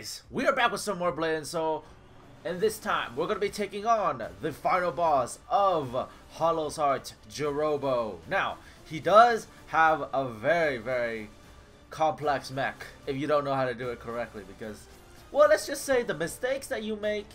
guys, we are back with some more Blade, and this time we're going to be taking on the final boss of Hollow's Heart, Jurupo. Now, he does have a very complex mech if you don't know how to do it correctly, because, well, let's just say the mistakes that you make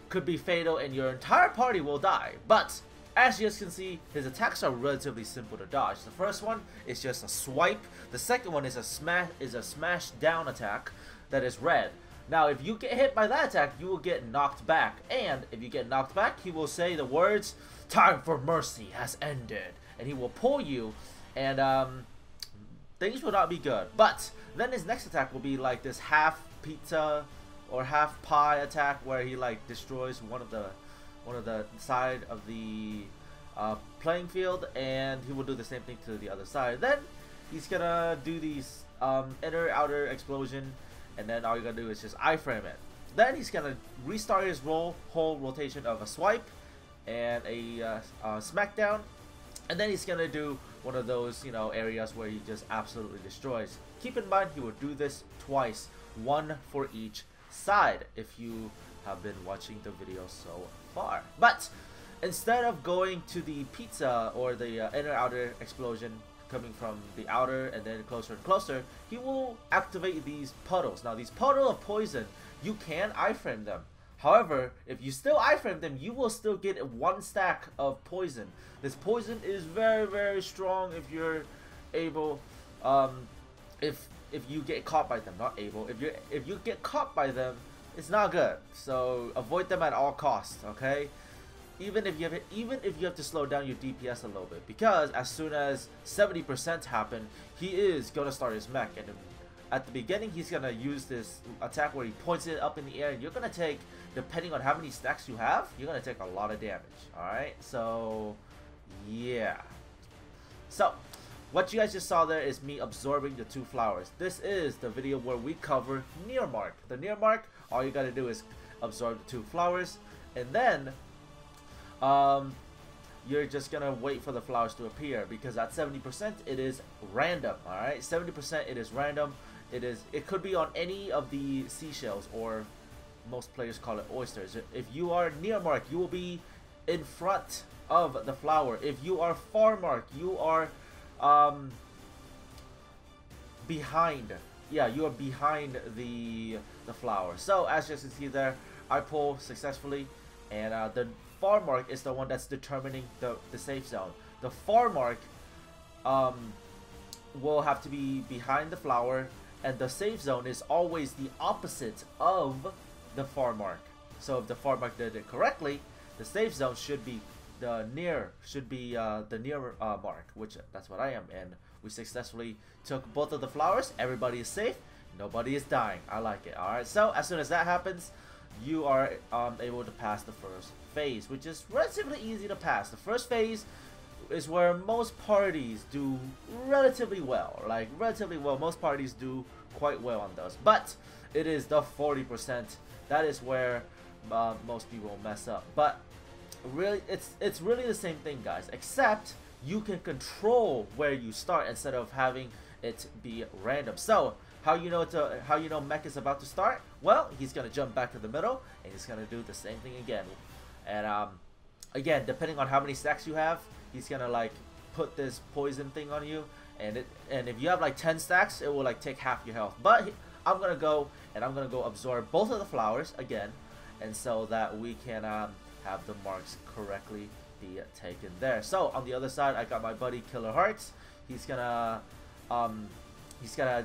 could be fatal and your entire party will die. But as you guys can see, his attacks are relatively simple to dodge. The first one is just a swipe. The second one is a smash down attack that is red. Now, if you get hit by that attack, you will get knocked back. And if you get knocked back, he will say the words, "Time for mercy has ended." And he will pull you, and things will not be good. But then his next attack will be like this half pizza or half pie attack, where he like destroys one of the side of the playing field, and he will do the same thing to the other side. Then he's gonna do these inner outer explosion, and then all you're gonna do is just iframe it. Then he's gonna restart his whole rotation of a swipe and a smackdown, and then he's gonna do one of those, you know, areas where he just absolutely destroys. Keep in mind, he will do this twice, one for each side, if you have been watching the video so far. But instead of going to the pizza or the inner outer explosion coming from the outer and then closer and closer, he will activate these puddles. Now, these puddles of poison, you can iframe them. However, if you still iframe them, you will still get one stack of poison. This poison is very strong if you're able, if you get caught by them. Not able, if you get caught by them, it's not good. So avoid them at all costs, okay? Even if you have to slow down your DPS a little bit, because as soon as 70% happen, he is gonna start his mech, and at the beginning he's gonna use this attack where he points it up in the air, and you're gonna take, depending on how many stacks you have, you're gonna take a lot of damage. Alright, so yeah. So what you guys just saw there is me absorbing the two flowers. This is the video where we cover near mark. The near mark, all you gotta do is absorb the two flowers, and then you're just gonna wait for the flowers to appear, because at 70% it is random. Alright, 70% it is random. It could be on any of the seashells, or most players call it oysters. If you are near mark, you will be in front of the flower. If you are far mark, you are behind. Yeah, you are behind the flower. So as you can see there, I pull successfully, and the far mark is the one that's determining the safe zone. The far mark will have to be behind the flower, and the safe zone is always the opposite of the far mark. So if the far mark did it correctly, the safe zone should be the near mark, which that's what I am, and we successfully took both of the flowers. Everybody is safe, nobody is dying. I like it. Alright, so as soon as that happens, you are able to pass the first phase, which is relatively easy to pass. The first phase is where most parties do relatively well. Like, relatively well, most parties do quite well on those. But it is the 40%. That is where most people mess up. But really, it's really the same thing, guys, except you can control where you start instead of having it be random. So how you know Mech is about to start? Well, he's gonna jump back to the middle, and he's gonna do the same thing again. And again, depending on how many stacks you have, he's gonna like put this poison thing on you, and if you have like 10 stacks, it will like take half your health. But I'm gonna go absorb both of the flowers again, and so that we can have the marks correctly be taken there. So on the other side, I got my buddy Killer Hearts. He's gonna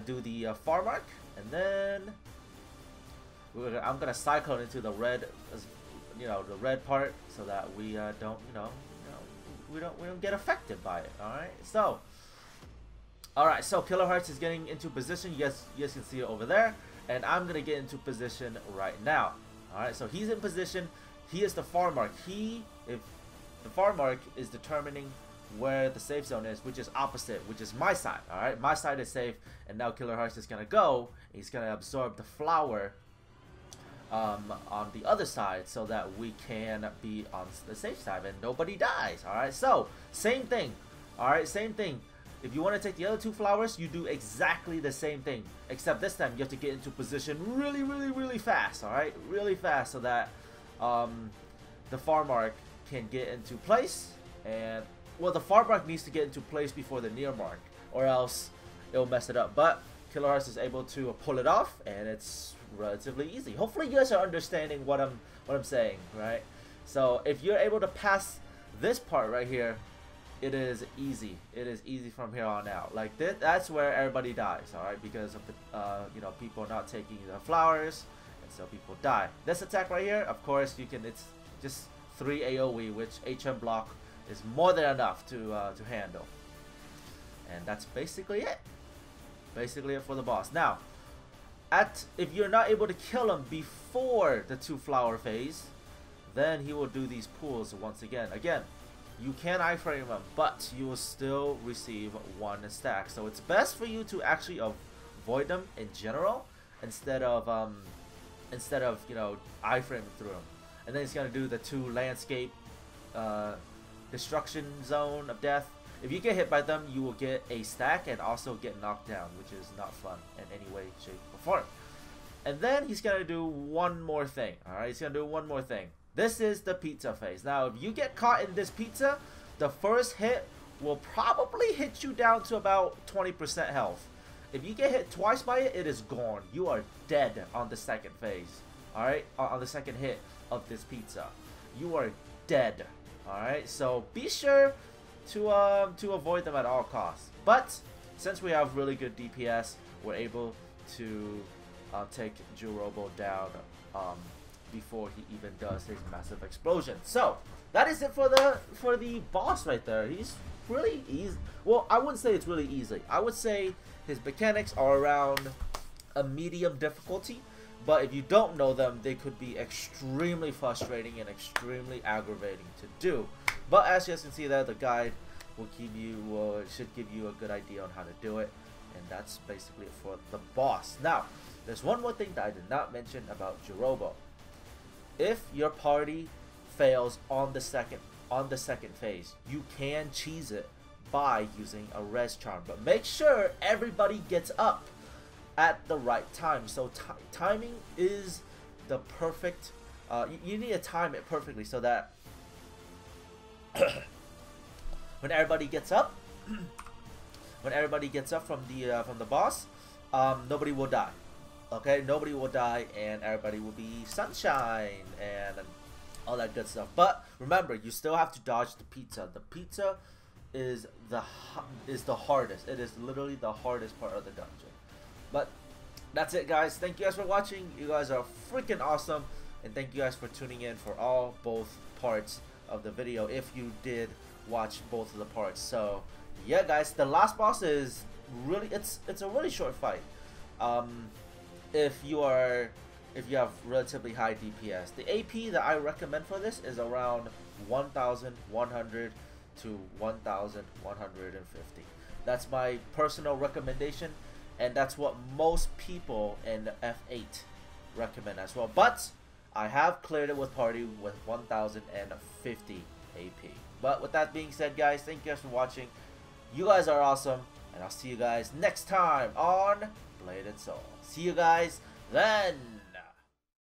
do the far mark, and then I'm gonna cyclone into the red, the red part, so that we don't, we don't get affected by it. All right. So Killer Hearts is getting into position. You guys can see it over there, and I'm gonna get into position right now. All right. So he's in position. He is the far mark. If the far mark is determining where the safe zone is, which is opposite, which is my side. All right, my side is safe, and now Killer Hearts is gonna go. He's gonna absorb the flower on the other side, so that we can be on the safe side and nobody dies. All right, so same thing. All right, same thing. If you want to take the other 2 flowers, you do exactly the same thing, except this time you have to get into position really fast, alright? Really fast, so that the farm arc can get into place. And, well, the farm arc needs to get into place before the near mark, or else it'll mess it up. But Killer Hearts is able to pull it off, and it's relatively easy. Hopefully you guys are understanding what I'm saying, right? So if you're able to pass this part right here, it is easy. It is easy from here on out. Like this, that's where everybody dies, all right? Because of the you know, people not taking the flowers, and so people die. This attack right here, of course, you can. It's just 3 AOE, which HM block is more than enough to handle. And that's basically it. Basically it for the boss. Now, if you're not able to kill him before the 2 flower phase, then he will do these pulls once again. Again, you can iframe him, but you will still receive 1 stack. So it's best for you to actually avoid them in general, instead of you know, iframing through him. And then he's gonna do the 2 landscape destruction zone of death. If you get hit by them, you will get a stack and also get knocked down, which is not fun in any way, shape, or form. And then he's gonna do one more thing. Alright, he's gonna do one more thing. This is the pizza phase. Now, if you get caught in this pizza, the first hit will probably hit you down to about 20% health. If you get hit twice by it, it is gone. You are dead on the second phase. Alright, on the second hit of this pizza. You are dead. Alright, so be sure to avoid them at all costs. But since we have really good DPS, we're able to take Jurupo down before he even does his massive explosion. So that is it for the boss right there. He's really easy. Well, I wouldn't say it's really easy. I would say his mechanics are around a medium difficulty. But if you don't know them, they could be extremely frustrating and extremely aggravating to do. But as you guys can see there, the guide will should give you a good idea on how to do it. And that's basically it for the boss. Now, there's one more thing that I did not mention about Jurupo. If your party fails on the second phase, you can cheese it by using a res charm. But make sure everybody gets up at the right time. So timing is the perfect. You need to time it perfectly so that when everybody gets up, from the boss, nobody will die. Okay, nobody will die, and everybody will be sunshine and all that good stuff. But remember, you still have to dodge the pizza. The pizza is the hardest. It is literally the hardest part of the dungeon. But that's it, guys. Thank you guys for watching. You guys are freaking awesome, and thank you guys for tuning in for both parts of the video, if you did watch both of the parts. So yeah, guys, the last boss is really it's a really short fight. If you have relatively high DPS, the AP that I recommend for this is around 1,100 to 1,150. That's my personal recommendation, and that's what most people in F8 recommend as well. But I have cleared it with party with 1,050 AP. But with that being said, guys, thank you guys for watching. You guys are awesome, and I'll see you guys next time on Blade and Soul. See you guys then.